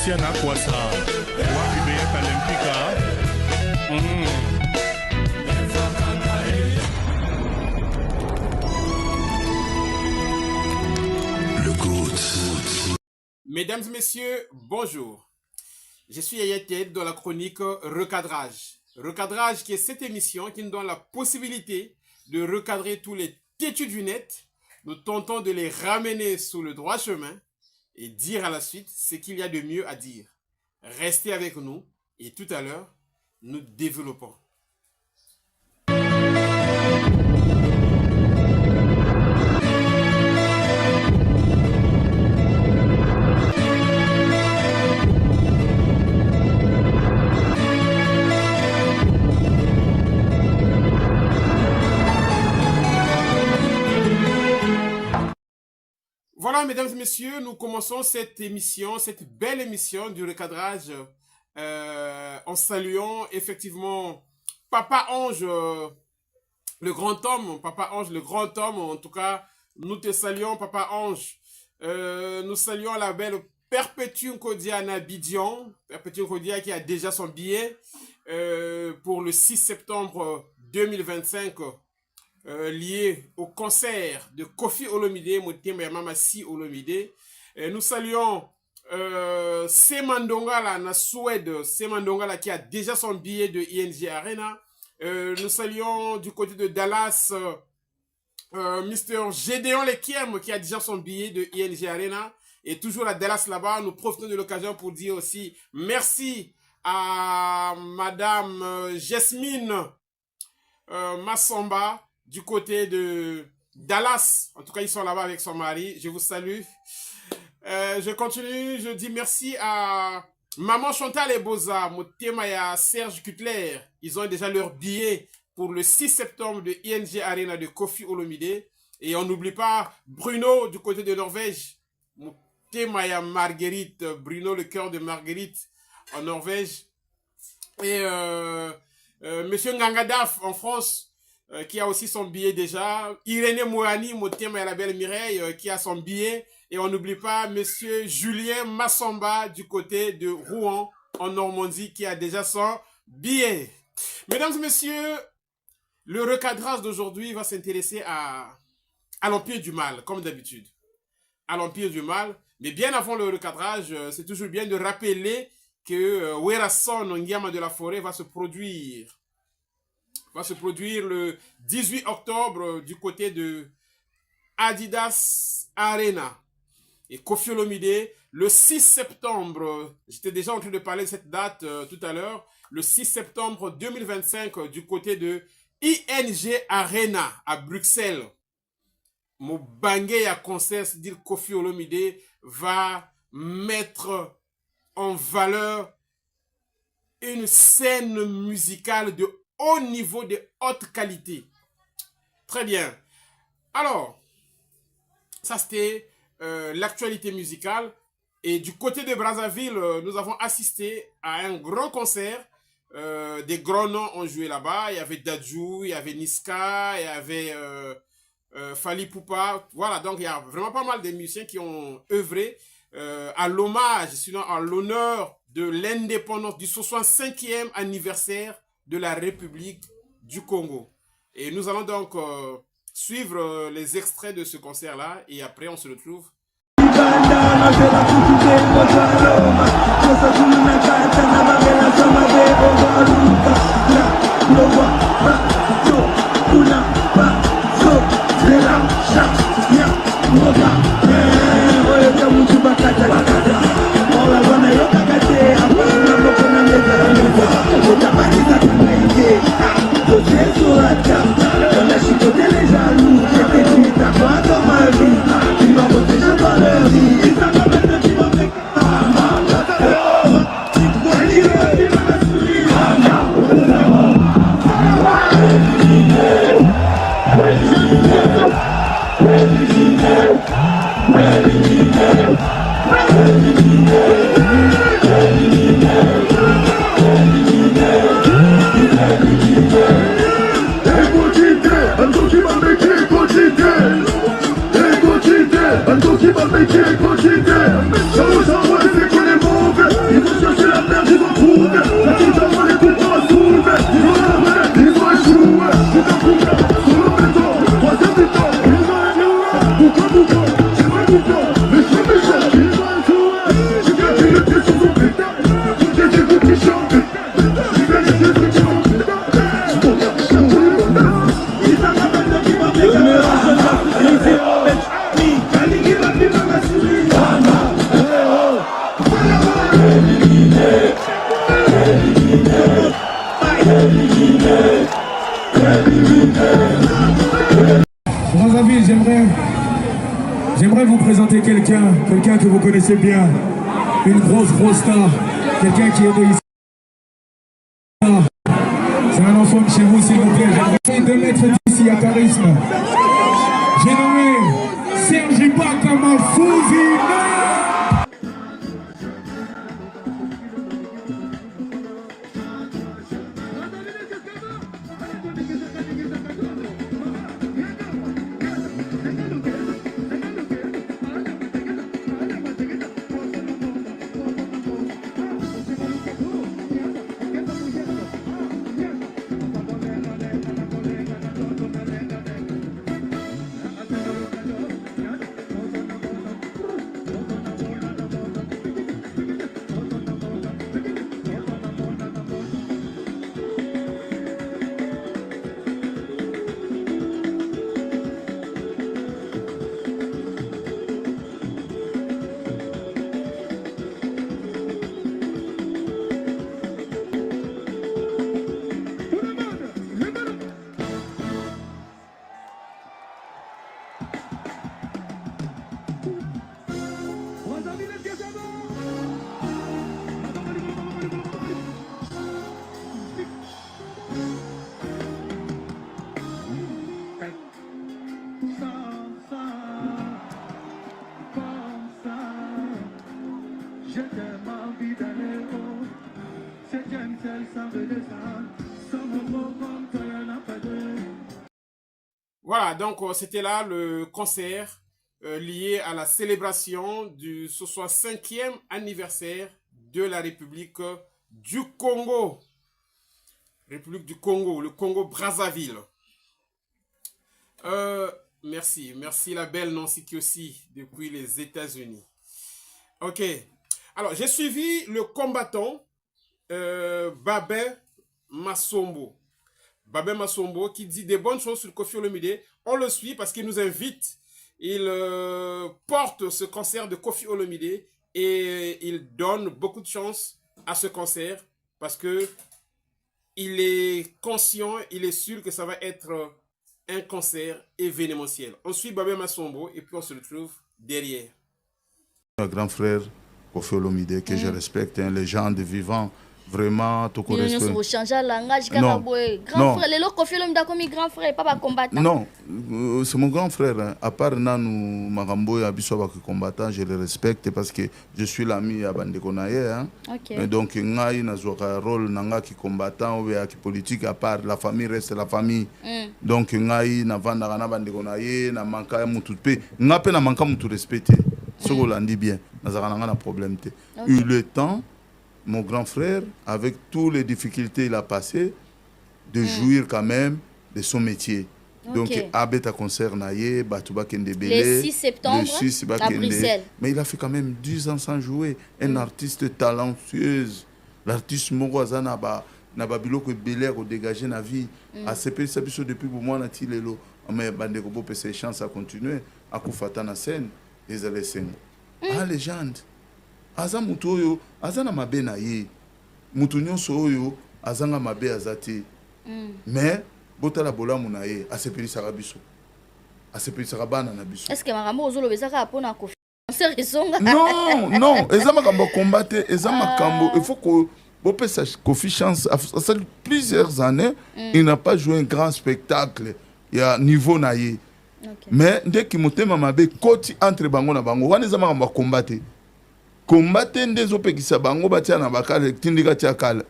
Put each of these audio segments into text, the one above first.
Christian Akwasa, wapi Beata Lempika. Le GOAT. Mesdames et messieurs, bonjour. Je suis Ayated dans la chronique Recadrage. Recadrage qui est cette émission qui nous donne la possibilité de recadrer tous les têtus du net. Nous tentons de les ramener sur le droit chemin et dire à la suite ce qu'il y a de mieux à dire. Restez avec nous et tout à l'heure, nous développons. Voilà, mesdames et messieurs, nous commençons cette émission, cette belle émission du recadrage en saluant effectivement Papa Ange, le grand homme, Papa Ange, le grand homme. En tout cas, nous te saluons, Papa Ange. Nous saluons la belle Perpétue Nkodia Nabidjan, Perpétue Nkodia qui a déjà son billet pour le 6 septembre 2025. Lié au concert de Koffi Olomide, Motema Mamasi Olomide. Nous saluons Semandonga là, na Suède, Semandonga là qui a déjà son billet de ING Arena. Nous saluons du côté de Dallas Mr. Gédéon Lekiem qui a déjà son billet de ING Arena. Et toujours à Dallas là-bas, nous profitons de l'occasion pour dire aussi merci à Madame Jasmine Massamba du côté de Dallas. En tout cas, ils sont là-bas avec son mari. Je vous salue. Je continue. Je dis merci à Maman Chantal et Boza, Motema et à Serge Cutler. Ils ont déjà leur billet pour le 6 septembre de ING Arena de Koffi Olomide. Et on n'oublie pas Bruno du côté de Norvège. Motema et Marguerite. Bruno, le cœur de Marguerite en Norvège. Et Monsieur Ngangadaf en France. Qui a aussi son billet déjà. Irénée Mourani, Motema et la belle Mireille, qui a son billet. Et on n'oublie pas Monsieur Julien Massamba du côté de Rouen, en Normandie, qui a déjà son billet. Mesdames et messieurs, le recadrage d'aujourd'hui va s'intéresser à l'Empire du Mal, comme d'habitude. À l'Empire du Mal. Mais bien avant le recadrage, c'est toujours bien de rappeler que Werason, Nguema de la Forêt, va se produire le 18 octobre du côté de Adidas Arena. Et Koffi Olomide, le 6 septembre, j'étais déjà en train de parler de cette date tout à l'heure, le 6 septembre 2025 du côté de ING Arena à Bruxelles. Mon bangé à concert, c'est-à-dire Koffi Olomide va mettre en valeur une scène musicale de haut niveau, de haute qualité. Très bien. Alors, ça c'était l'actualité musicale. Et du côté de Brazzaville, nous avons assisté à un grand concert. Des grands noms ont joué là-bas. Il y avait Dadju, il y avait Niska, il y avait Fally Poupa. Voilà, donc il y a vraiment pas mal de musiciens qui ont œuvré à l'hommage, sinon à l'honneur de l'indépendance, du 65e anniversaire de la République du Congo. Et nous allons donc suivre les extraits de ce concert-là et après on se retrouve. Antoki babeke kochite, Samu samu ese kone move. Brazzaville, j'aimerais vous présenter quelqu'un que vous connaissez bien, une grosse star, quelqu'un qui est de ici. C'est un enfant de chez vous, s'il vous plaît. J'aimerais 2 mètres d'ici à charisme. J'ai nommé Sergi Bakama Fouzina. Voilà, donc c'était là le concert lié à la célébration du 65e anniversaire de la République du Congo. République du Congo, le Congo Brazzaville. Merci la belle Nancy Kiossi depuis les États-Unis. Ok, alors j'ai suivi le combattant Babé Massombo. Babé Massombo qui dit des bonnes choses sur Koffi Olomide. On le suit parce qu'il nous invite. Il porte ce concert de Koffi Olomide et il donne beaucoup de chance à ce concert parce que il est conscient, il est sûr que ça va être un concert événementiel. On suit Babé Massombo et puis on se retrouve derrière. Un grand frère, Koffi Olomide, que je respecte, hein, légende vivant, vraiment, tout correspond. Grand frère, le Koffi Olomide a commis grand frère, pas combattant. Non, c'est mon grand frère. Hein. À part Nanou Marambo et Abisoba qui combattant, je le respecte parce que je suis l'ami à Bandekonaye. Hein. Okay. Donc, il y a un rôle qui combattant ou qui politique, à part la famille reste la famille. Donc, il y a un Bandekonaye, il y a un manquant de paix. Il y a un manquant de respect. Ce qu'on l'a dit bien, il y a un problème. Il y a eu le temps, mon grand frère, avec toutes les difficultés qu'il a passées, de jouir quand même de son métier. Donc, Abeta concert naïe, Batouba Kendebele. Le 6 septembre, à Bruxelles. Mais il a fait quand même 10 ans sans jouer. Un artiste talentueux. L'artiste Mogoza n'a biloko belé au dégager la vie. A CP Sabiso depuis pour moi, Nati Lelo. Mais Bandekobo peut ses chances à continuer. À Koufata na scène. Les Alessènes. Ah, légende. Aza mutoyo, aza na mabe na ye. Mutunyo soyo, aza na mabe azate. Mais, botala bola munaye, asepeli sarabiso. Asepeli sarabana na biso. Est-ce que Maramo Ozolo bezaka apona Koffi? Non, ezama kambo combattre, ezama kambo, il faut que Bopé sache Koffi chance, ça fait plusieurs années, il n'a pas joué un grand spectacle. Il y a niveau naye. Mais dès qu'il m'a mabe koti entre bango na bango, wana ezama kambo combattre. Combattre des opékisa bango batia na bakale tindika tia kala.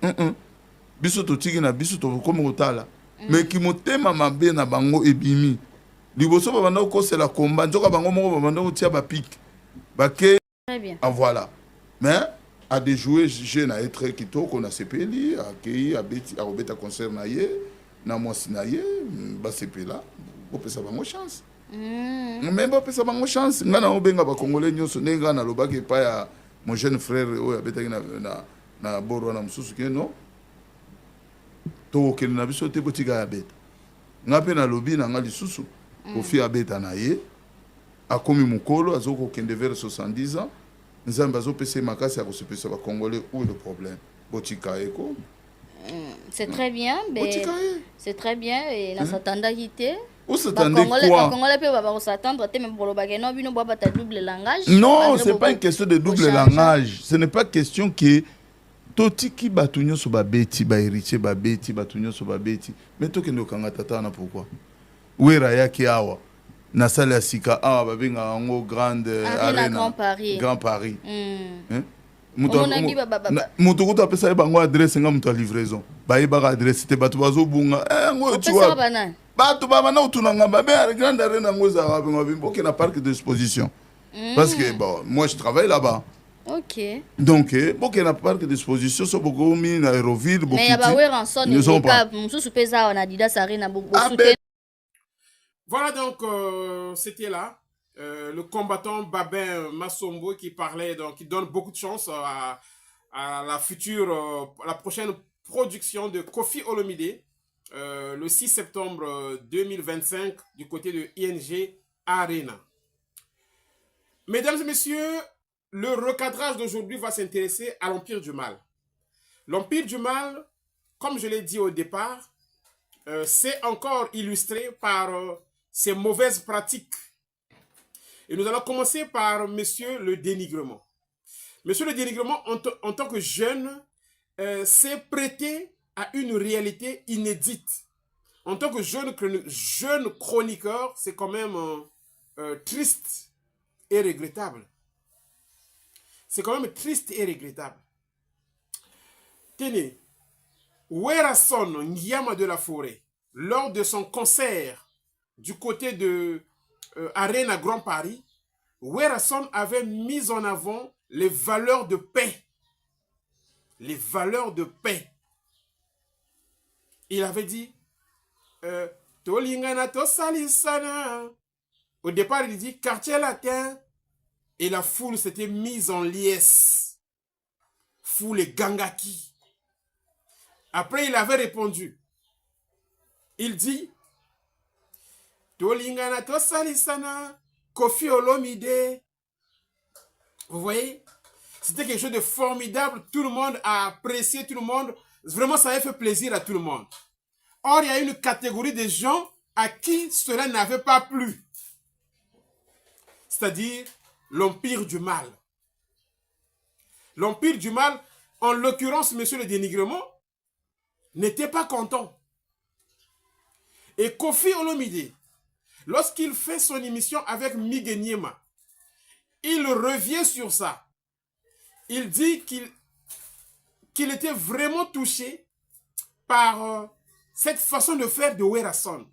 Biso to tiki na biso to comme otala. Mais qui motema mabe na bango ebimi. Liboso ba banda ko c'est la combat, nzoka bango moko ba banda ko tia ba pique. Baké. Très bien. En voilà. Mais à des joueurs jeunes à être kitoko na CPLI, à Kei, à Beti, à Robeta concert na ye, na Mwasi na ye, ba CP là, on peut savoir mon chance. Mais bapesa bango chance nga na obenga ba congolais nyonso ndenge na lobaki pa ya mon jeune frère oyo abetaki na boro na mususu ke non to ke na biso te botika ya beta nga pe na lobi na nga lisusu Kofi abeta na ye akomi mukolo azoko kende vers 70 ans nzambe azopesa makasi ya kosepesa ba congolais où est le problème botika eko. C'est très bien, mais c'est très bien et dans cette andagité. Où s'attendait quoi? Congolais peuvent s'attendre, même pour le bagano, bino boba ta double langage. Non, c'est pas une question de double langage. Ce n'est pas question que totiki batunyo so babeti ba héritier babeti batunyo so babeti. Mais to kendo kanga tata na pourquoi? Wera yaki awa. Na salle ya sika awa babenga ngo grande arena. Grand Paris. Hein? Mutu kutu apesa ye bango adresse nga mutu a livraison bayebaka adresse te bato bazobunga ngo etuwa bato babana utunanga babe grande arena ngo ezalaka bengo bimboke na parc d'exposition parce que bon moi je travaille là-bas. Ok. Donc boke na parc d'exposition so bokomi na Aéroville bokiti mais yaba wera en son et mususu pesa na Adidas Arena beaucoup. Voilà donc c'était là le combattant Babin Massombo qui parlait, donc qui donne beaucoup de chance à la future, la prochaine production de Koffi Olomide le 6 septembre 2025 du côté de ING Arena. Mesdames et messieurs, le recadrage d'aujourd'hui va s'intéresser à l'Empire du Mal. L'Empire du Mal, comme je l'ai dit au départ, c'est encore illustré par ses mauvaises pratiques. Et nous allons commencer par Monsieur le dénigrement. Monsieur le dénigrement, en tant que jeune, s'est prêté à une réalité inédite. En tant que jeune chroniqueur, c'est quand même triste et regrettable. C'est quand même triste et regrettable. Tenez, Werason Nyama de la Forêt, lors de son concert du côté de Arena Grand Paris, Werason avait mis en avant les valeurs de paix. Les valeurs de paix. Il avait dit Tolingana Tosalisana. Au départ, il dit quartier latin. Et la foule s'était mise en liesse. Foule et gangaki. Après, il avait répondu. Il dit Tolingana Tosalisana, Koffi Olomide. Vous voyez? C'était quelque chose de formidable. Tout le monde a apprécié, tout le monde. Vraiment, ça avait fait plaisir à tout le monde. Or, il y a une catégorie de gens à qui cela n'avait pas plu. C'est-à-dire l'Empire du Mal. L'Empire du Mal, en l'occurrence, monsieur le dénigrement, n'était pas content. Et Koffi Olomide, lorsqu'il fait son émission avec Miguel Niema, il revient sur ça. Il dit qu'il était vraiment touché par cette façon de faire de Werason.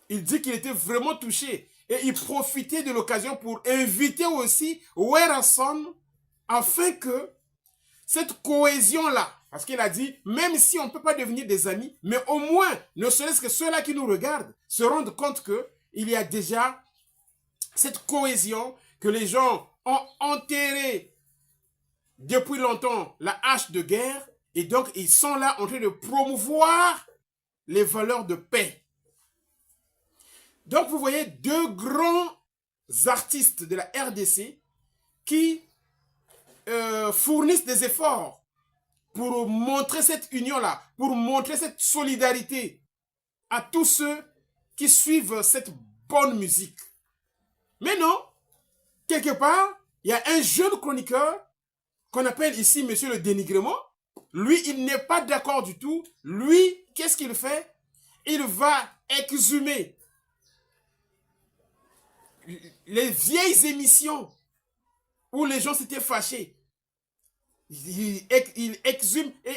Il dit qu'il était vraiment touché et il profitait de l'occasion pour inviter aussi Werason afin que cette cohésion-là, parce qu'il a dit, même si on ne peut pas devenir des amis, mais au moins, ne serait-ce que ceux-là qui nous regardent se rendent compte qu'il y a déjà cette cohésion, que les gens ont enterré depuis longtemps la hache de guerre, et donc ils sont là en train de promouvoir les valeurs de paix. Donc vous voyez deux grands artistes de la RDC qui fournissent des efforts pour montrer cette union-là, pour montrer cette solidarité à tous ceux qui suivent cette bonne musique. Mais non, quelque part, il y a un jeune chroniqueur qu'on appelle ici monsieur le dénigrement. Lui, il n'est pas d'accord du tout. Lui, qu'est-ce qu'il fait? Il va exhumer les vieilles émissions où les gens s'étaient fâchés. Il exhume et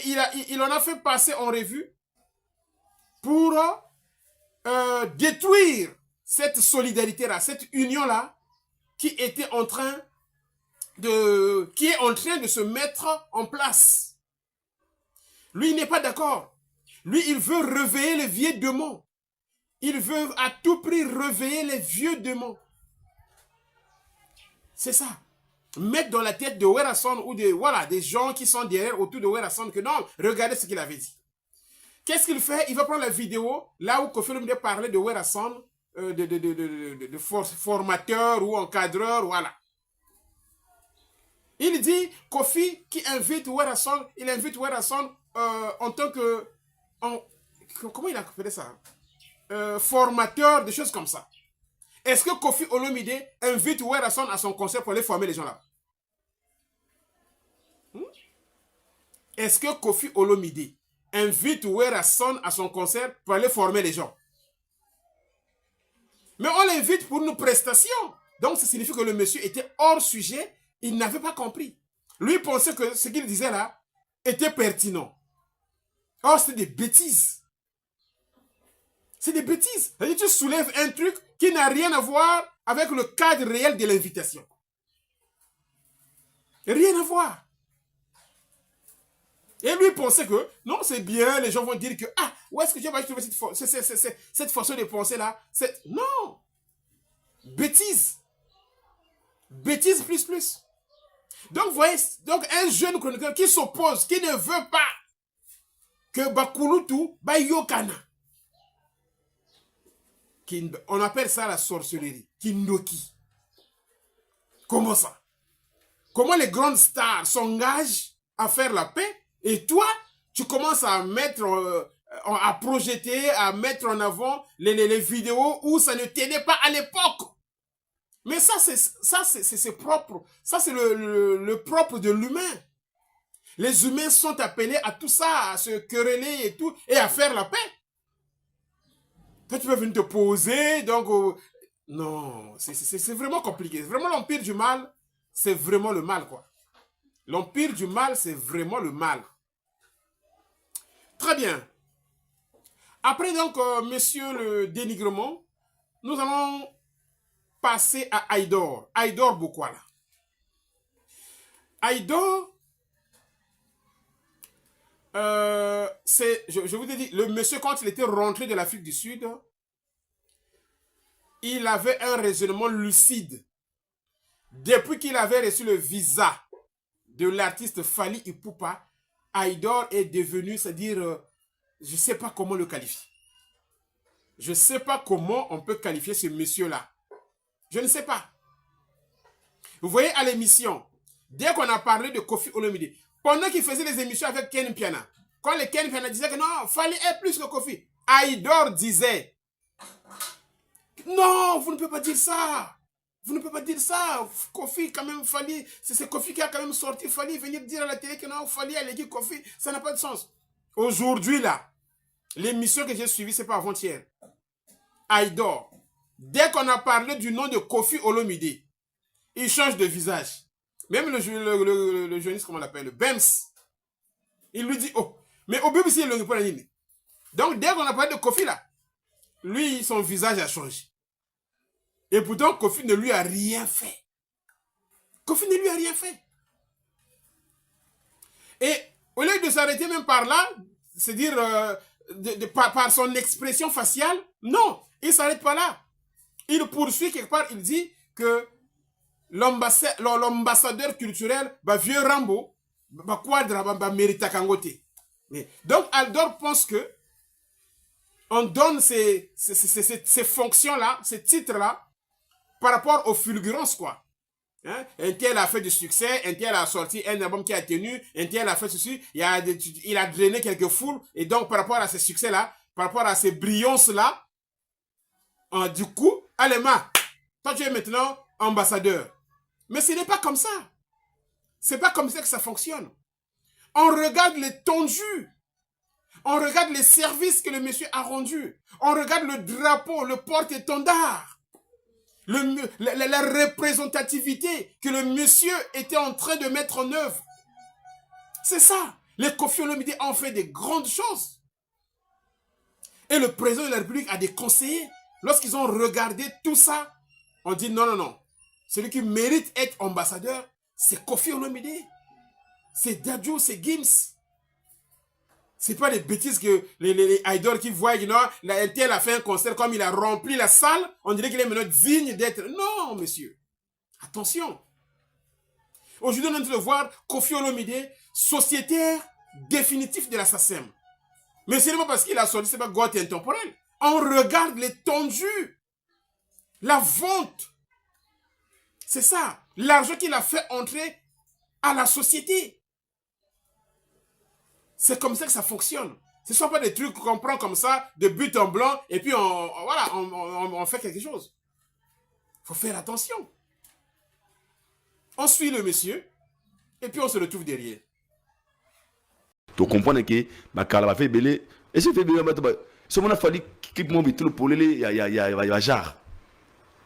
il en a fait passer en revue pour détruire cette solidarité-là, cette union-là qui est en train de se mettre en place. Lui, il n'est pas d'accord. Lui, il veut réveiller les vieux démons. Il veut à tout prix réveiller les vieux démons. C'est ça. Mettre dans la tête de Werason ou des gens qui sont derrière autour de Werason que non, regardez ce qu'il avait dit. Qu'est-ce qu'il fait? Il va prendre la vidéo là où Kofi Olomide parlait de Werason, de formateur ou encadreur, voilà. Il dit Kofi qui invite Werason, il invite Werason en tant que, comment il a appelé ça? Formateur, des choses comme ça. Est-ce que Kofi Olomide invite Werason à son concert pour aller former les gens là? Est-ce que Kofi Olomide invite Werason à son concert pour aller former les gens? Mais on l'invite pour une prestation. Donc ça signifie que le monsieur était hors sujet, il n'avait pas compris. Lui pensait que ce qu'il disait là était pertinent. Or, c'est des bêtises. C'est des bêtises. C'est-à-dire, tu soulèves un truc qui n'a rien à voir avec le cadre réel de l'invitation. Rien à voir. Et lui pensait que, non, c'est bien, les gens vont dire que, ah, où est-ce que tu vas trouver cette façon de penser là? Non. Bêtise. Bêtise plus. Donc, vous voyez, donc un jeune chroniqueur qui s'oppose, qui ne veut pas que Bakulutu Bayokana. On appelle ça la sorcellerie. Kindoki. Comment ça? Comment les grandes stars s'engagent à faire la paix et toi, tu commences à mettre, à projeter, à mettre en avant les vidéos où ça ne tenait pas à l'époque. Mais ça, c'est propre. Ça, c'est le propre de l'humain. Les humains sont appelés à tout ça, à se quereller et tout, et à faire la paix. Toi, tu peux venir te poser, donc... non, c'est vraiment compliqué. Vraiment, l'empire du mal, c'est vraiment le mal, quoi. L'empire du mal, c'est vraiment le mal. Très bien. Après, donc, monsieur le dénigrement, nous allons passer à Aïdor. Aïdor Bokwala. Aïdor, je vous ai dit, le monsieur, quand il était rentré de l'Afrique du Sud, il avait un raisonnement lucide. Depuis qu'il avait reçu le visa de l'artiste Fally Ipupa, Aïdor est devenu, c'est-à-dire, je ne sais pas comment le qualifier. Je ne sais pas comment on peut qualifier ce monsieur-là. Je ne sais pas. Vous voyez à l'émission, dès qu'on a parlé de Kofi Olomide, pendant qu'il faisait les émissions avec Ken Piana, quand le Ken Piana disait que non, Fally est plus que Kofi, Aïdor disait, non, vous ne pouvez pas dire ça. Vous ne pouvez pas dire ça. Kofi, quand même, Fally, c'est Kofi qui a quand même sorti Fally, venir dire à la télé que non, Fally a l'équipe Kofi, ça n'a pas de sens. Aujourd'hui, là, l'émission que j'ai suivie, c'est pas avant-hier. Aïdor, dès qu'on a parlé du nom de Kofi Olomide, il change de visage. Même le journaliste, comment on l'appelle, le Bems, il lui dit, oh, mais au BBC, il ne répond rien. Donc, dès qu'on a parlé de Kofi, là, lui, son visage a changé. Et pourtant, Kofi ne lui a rien fait. Kofi ne lui a rien fait. Et au lieu de s'arrêter même par là, c'est-à-dire par son expression faciale, non, il ne s'arrête pas là. Il poursuit quelque part, il dit que l'ambassadeur culturel, vieux Rambo, mérite Kangote. Donc, Aïdor pense que on donne ces fonctions-là, ces titres-là, par rapport aux fulgurances, quoi. Hein? Un tel a fait du succès, un tel a sorti un album qui a tenu, un tel a fait ceci, il a drainé quelques foules, et donc par rapport à ces succès-là, par rapport à ces brillances-là, du coup, allez, toi tu es maintenant ambassadeur. Mais ce n'est pas comme ça. C'est pas comme ça que ça fonctionne. On regarde l'étendue. On regarde les services que le monsieur a rendus. On regarde le drapeau, le porte-étendard. La représentativité que le monsieur était en train de mettre en œuvre. C'est ça. Les Kofi Olomide ont fait des grandes choses. Et le président de la République a des conseillers. Lorsqu'ils ont regardé tout ça, on dit non, non, non. Celui qui mérite être ambassadeur, c'est Kofi Olomide. C'est Dadju, c'est Gims. C'est pas des bêtises que les idoles qui voient, non, un tel a fait un concert comme il a rempli la salle, on dirait qu'il est maintenant digne d'être. Non, monsieur. Attention. Aujourd'hui, on est en train de voir Koffi Olomide, sociétaire définitif de la SACEM. Mais ce n'est pas parce qu'il a sorti, c'est pas goût intemporel. On regarde l'étendue, la vente. C'est ça. L'argent qu'il a fait entrer à la société. C'est comme ça que ça fonctionne. Ce ne sont pas des trucs qu'on prend comme ça, de but en blanc, et puis on fait quelque chose. Il faut faire attention. On suit le monsieur, et puis on se retrouve derrière. Tu comprends que ma carrière va faire belé. Et si tu fais belé, si on a fallu qu'il m'en mette le poulet, il y a jar.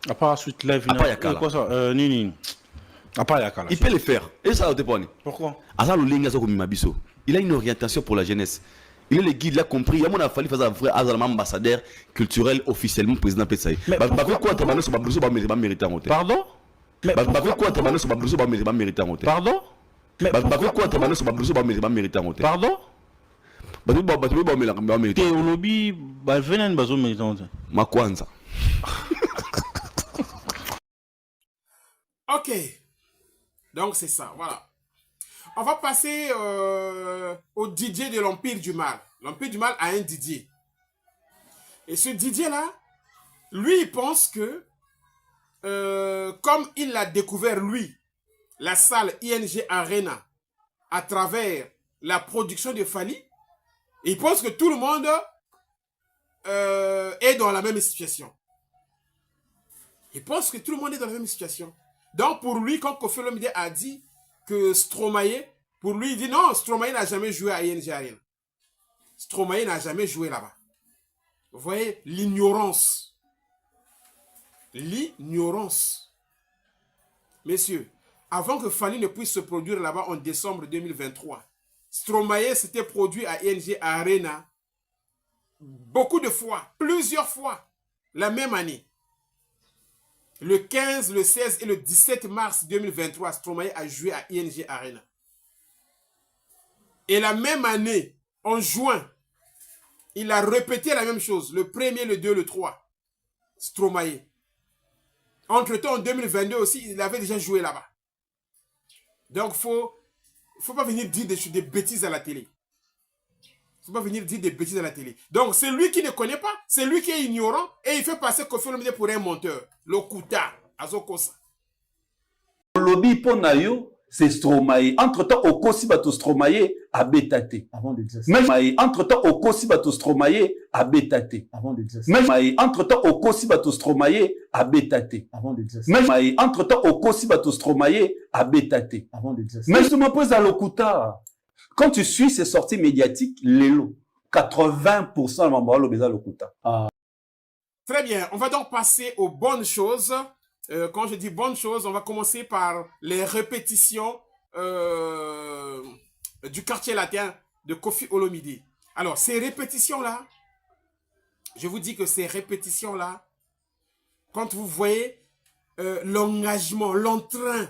À part suite live, à part Yakala. Quoi ça Nini. À part Yakala. Il peut le faire. Et ça, tu peux. Pourquoi? Il a une orientation pour la jeunesse. Il est le guide, il a compris. Il a fallu faire un vrai ambassadeur culturel officiellement président Petsaï. Mais pourquoi tu as pas mérité en hauteur? Pardon? Mais pourquoi tu as pas mérité en hauteur? Pardon? Mais pourquoi tu as pas mérité en hauteur? Pardon? T'es au lobby, venez bazo mérité en hauteur. Ma kwanza. Ok. Donc c'est ça, voilà. On va passer au Didier de l'Empire du Mal. L'Empire du Mal a un Didier. Et ce Didier-là, lui, il pense que, comme il l'a découvert, lui, la salle ING Arena, à travers la production de Fally, il pense que tout le monde est dans la même situation. Il pense que tout le monde est dans la même situation. Donc, pour lui, quand Koffi Olomide a dit que Stromae, pour lui, il dit non, Stromae n'a jamais joué à ING Arena. Stromae n'a jamais joué là-bas. Vous voyez, l'ignorance. L'ignorance. Messieurs, avant que Fally ne puisse se produire là-bas en décembre 2023, Stromae s'était produit à ING Arena beaucoup de fois, plusieurs fois, la même année. Le 15, le 16 et le 17 mars 2023, Stromae a joué à ING Arena. Et la même année, en juin, il a répété la même chose. Le 1er, le 2, le 3. Stromae. Entre-temps, en 2022 aussi, il avait déjà joué là-bas. Donc, faut pas venir dire des bêtises à la télé. Faut pas venir dire des bêtises à la télé. Donc, c'est lui qui ne connaît pas, c'est lui qui est ignorant, et il fait passer Koffi Olomide pour un menteur. Lokuta, Azokosa. Le lobby pour Nayo, c'est Stromae. Entre-temps, au Kosibato Stromae a bétaté. Avant de dire ça. Mais entre-temps, au Kosibato Stromae a bétaté. Avant de dire ça. Mais entre-temps, au Kosibato Stromae a bétaté. Avant de dire ça. Mais entre-temps, au Kosibato Stromae a bétaté. Avant de dire ça. Mais je me pose à Lokuta. Quand tu suis ces sorties médiatiques, l'élo, 80% de Mambalo Beza Lokuta. Très bien, on va donc passer aux bonnes choses. Quand je dis bonnes choses, on va commencer par les répétitions du quartier latin de Koffi Olomide. Alors, ces répétitions-là, je vous dis que ces répétitions-là, quand vous voyez l'engagement, l'entrain,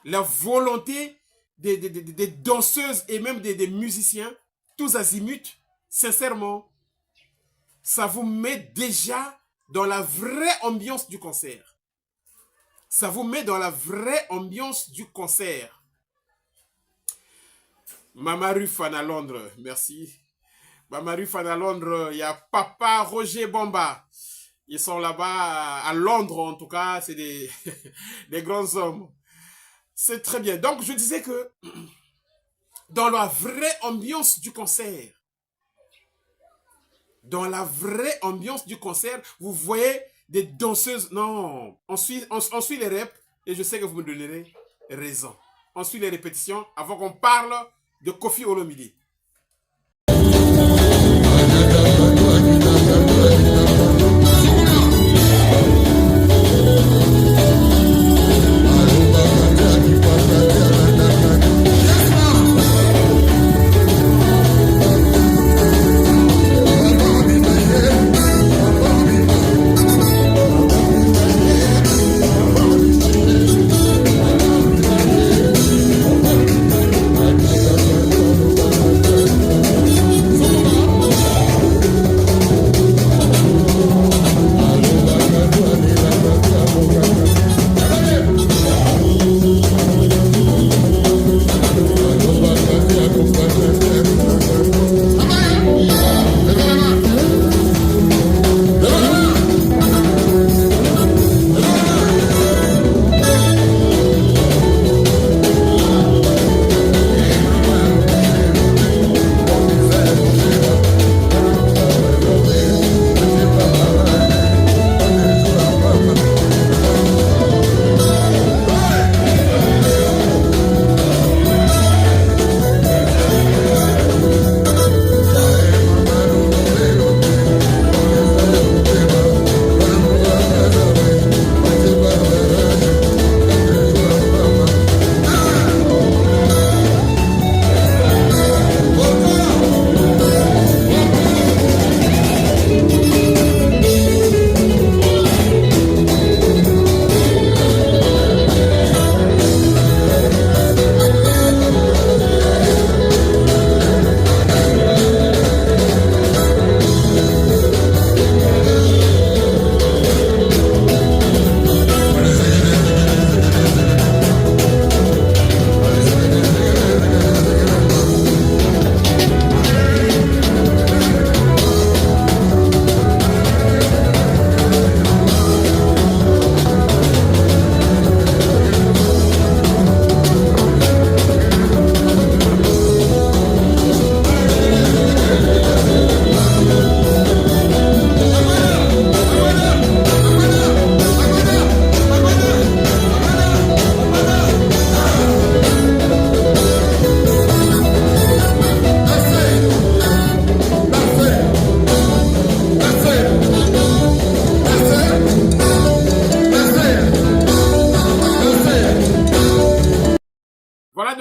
la volonté des danseuses et même des musiciens, tous azimuts, sincèrement, ça vous met déjà dans la vraie ambiance du concert. Ça vous met dans la vraie ambiance du concert. Mamaru Fan à Londres, merci. Mamaru Fan à Londres, il y a Papa Roger Bomba. Ils sont là-bas à Londres, en tout cas, c'est des grands hommes. C'est très bien. Donc, je disais que dans la vraie ambiance du concert, vous voyez des danseuses. Non, on suit les reps et je sais que vous me donnerez raison. On suit les répétitions avant qu'on parle de Koffi Olomide.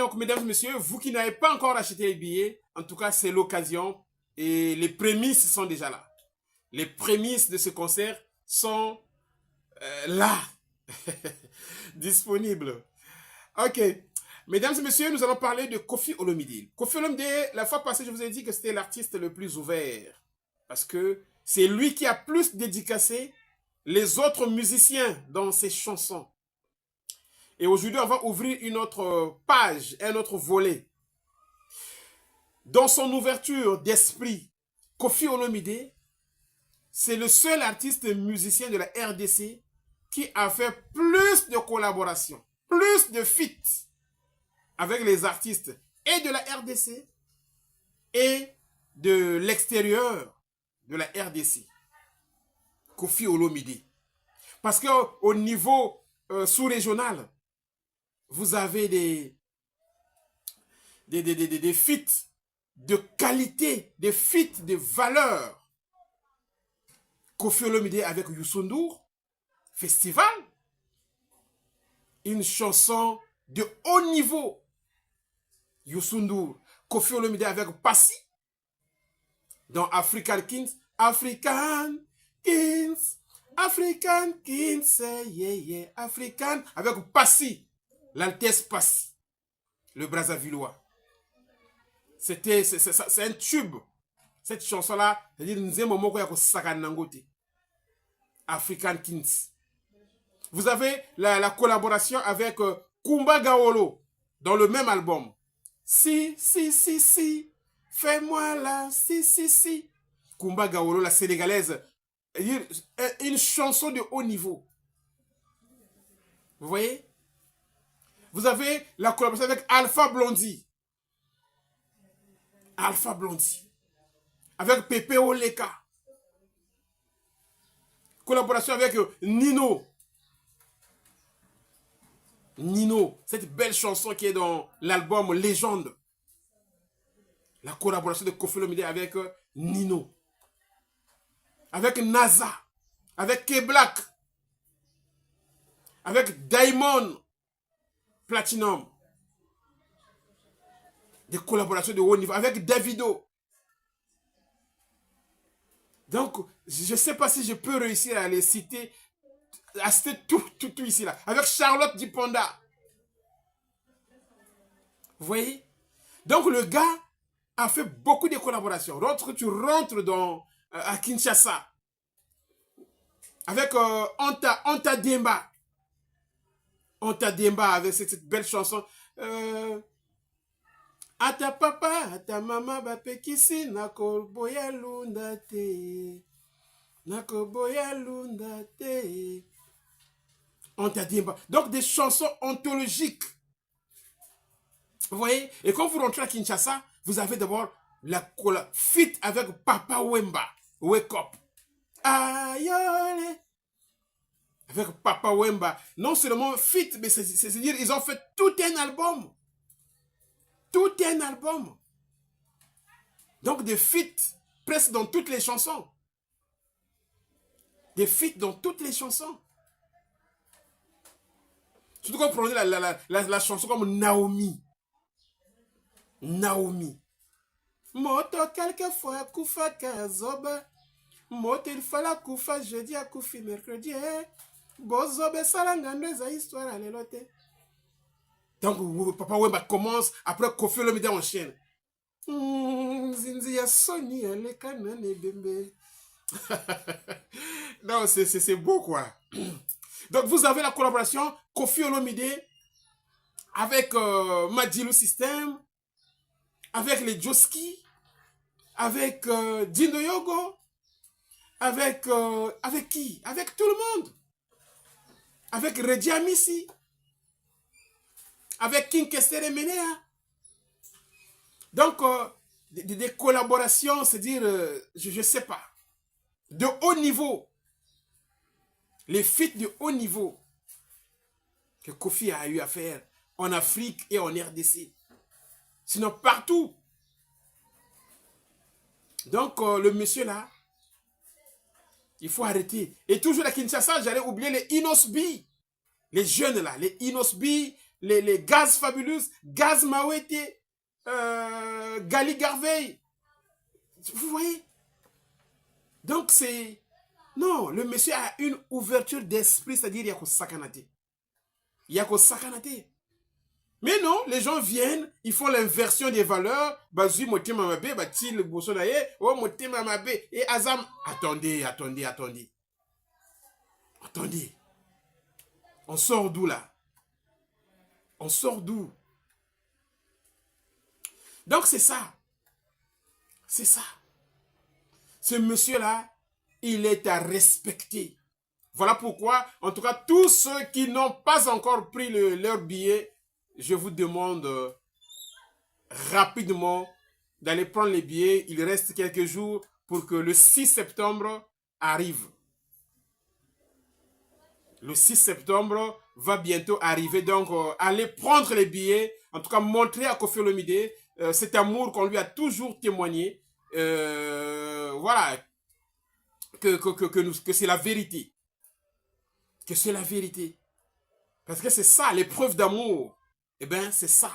donc, mesdames et messieurs, vous qui n'avez pas encore acheté les billets, en tout cas, c'est l'occasion et les prémices sont déjà là. Les prémices de ce concert sont là, disponibles. Ok. Mesdames et messieurs, nous allons parler de Koffi Olomide. Koffi Olomide, la fois passée, je vous ai dit que c'était l'artiste le plus ouvert. Parce que c'est lui qui a plus dédicacé les autres musiciens dans ses chansons. Et aujourd'hui, on va ouvrir une autre page, un autre volet. Dans son ouverture d'esprit, Koffi Olomide, c'est le seul artiste musicien de la RDC qui a fait plus de collaborations, plus de feats avec les artistes et de la RDC et de l'extérieur de la RDC. Koffi Olomide. Parce qu'au niveau sous-régional, vous avez des feats de qualité, des feats de valeur. Koffi Olomide avec Youssou N'Dour, Festival. Une chanson de haut niveau. Youssou N'Dour, Koffi Olomide avec Passy. Dans African Kings. African Kings. African Kings. Yeah, yeah. African. Avec Passy. L'Altesse Passy. Le Brazzavillois. C'est un tube. Cette chanson-là, c'est-à-dire African Kings. Vous avez la collaboration avec Kumba Gawolo dans le même album. Si, fais-moi là, si. Kumba Gawolo, la sénégalaise. Une chanson de haut niveau. Vous voyez? Vous avez la collaboration avec Alpha Blondy. Alpha Blondy. Avec Pepe Oleka. Collaboration avec Nino. Nino, cette belle chanson qui est dans l'album Légende. La collaboration de Koffi Olomide avec Nino. Avec NASA. Avec K-Black. Avec Diamond Platinum. Des collaborations de haut niveau. Avec Davido. Donc, je ne sais pas si je peux réussir à les citer, à citer tout ici là. Avec Charlotte Diponda. Vous voyez? Donc, le gars a fait beaucoup de collaborations. Lorsque tu rentres à Kinshasa, avec Anta Demba. Anta Demba avec cette belle chanson. Ata papa, ata mama bapekisi nako boya lunda te. Nako boya lunda te. Anta Demba. Donc des chansons anthologiques. Vous voyez? Et quand vous rentrez à Kinshasa, vous avez d'abord la feat avec Papa Wemba. Wake Up. Ayole. Avec Papa Wemba. Non seulement feat, mais c'est-à-dire ils ont fait tout un album. Tout un album. Donc des feats presque dans toutes les chansons. Des feats dans toutes les chansons. Surtout quand vous prenez la chanson comme Naomi. Naomi. Moto quelquefois koufa kazoba. Moto il fallait koufa jeudi à koufi mercredi. Bozobe salangando eza histoire à l'élote. Donc, Papa Wemba commence, après Koffi Olomide enchaîne. Non, c'est beau, quoi. Donc, vous avez la collaboration Koffi Olomide avec Madjilou System, avec les Joski, avec Dindo Yogo, avec qui? Avec tout le monde. Avec Reggie Amissi. Avec King Kester Menea. Donc, des collaborations, c'est-à-dire, je ne sais pas, de haut niveau. Les feats de haut niveau que Koffi a eu à faire en Afrique et en RDC. Sinon, partout. Donc, le monsieur là, il faut arrêter. Et toujours à Kinshasa, j'allais oublier les Inosbi. Les jeunes là, les Inosbi, les Gaz Fabulous, Gaz Mawete, Gali Garvey. Vous voyez? Donc c'est... Non, le monsieur a une ouverture d'esprit, c'est-à-dire il y a qu'au sakanate. Il y a qu'au sakanate. Mais non, les gens viennent, ils font l'inversion des valeurs. Bazui motema mabe, batil bosonaye, oh motema mabe, et Azam. Attendez. Attendez. On sort d'où là? On sort d'où? Donc c'est ça. C'est ça. Ce monsieur-là, il est à respecter. Voilà pourquoi, en tout cas, tous ceux qui n'ont pas encore pris leur billet, je vous demande rapidement d'aller prendre les billets. Il reste quelques jours pour que le 6 septembre arrive. Le 6 septembre va bientôt arriver. Donc, allez prendre les billets. En tout cas, montrer à Koffi Olomide cet amour qu'on lui a toujours témoigné. Voilà. Que c'est la vérité. Que c'est la vérité. Parce que c'est ça, l'épreuve d'amour. Eh bien, c'est ça.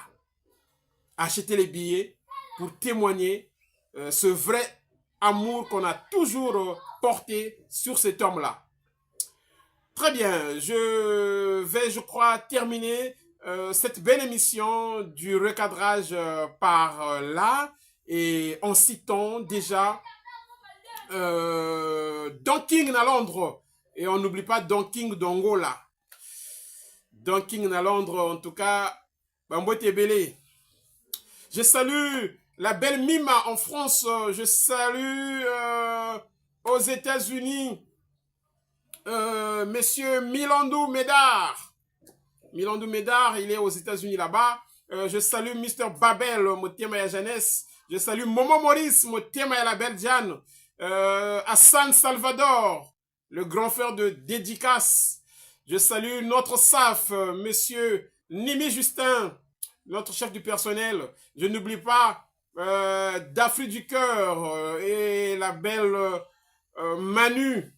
Acheter les billets pour témoigner ce vrai amour qu'on a toujours porté sur cet homme-là. Très bien, je vais, je crois, terminer cette belle émission du recadrage par là et en citant déjà Don King à Londres. Et on n'oublie pas Don King d'Angola. Don King à Londres, en tout cas, Bambote Belé. Je salue la belle Mima en France. Je salue aux États-Unis Monsieur Milandou Médard. Milandou Médard, il est aux États-Unis là-bas. Je salue Mr. Babel, Motiema Jeunesse. Je salue Momo Maurice, Motiema la belle Diane. À San Salvador, le grand frère de Dédicace. Je salue notre SAF, Monsieur Nimi Justin, notre chef du personnel. Je n'oublie pas d'Afrique du Cœur et la belle Manu.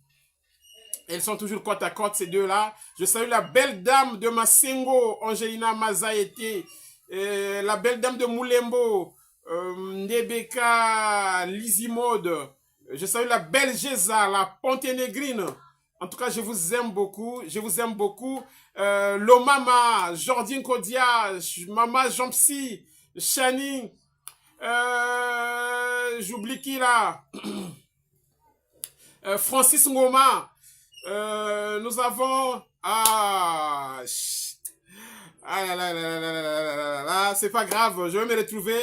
Elles sont toujours côte à côte, ces deux-là. Je salue la belle dame de Masengo, Angelina Mazaete. La belle dame de Moulembo, Nebeka Lizimode. Je salue la belle Géza, la Ponténégrine. En tout cas, je vous aime beaucoup. Je vous aime beaucoup. Lomama, Jordine Kodia, Mama Jompsi, Chani. J'oublie qui là? Francis Ngoma. Nous avons... c'est pas grave. Je vais me retrouver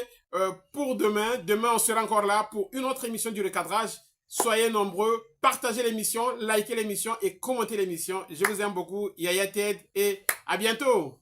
pour demain. Demain, on sera encore là pour une autre émission du recadrage. Soyez nombreux, partagez l'émission, likez l'émission et commentez l'émission. Je vous aime beaucoup. Yaya Ted et à bientôt.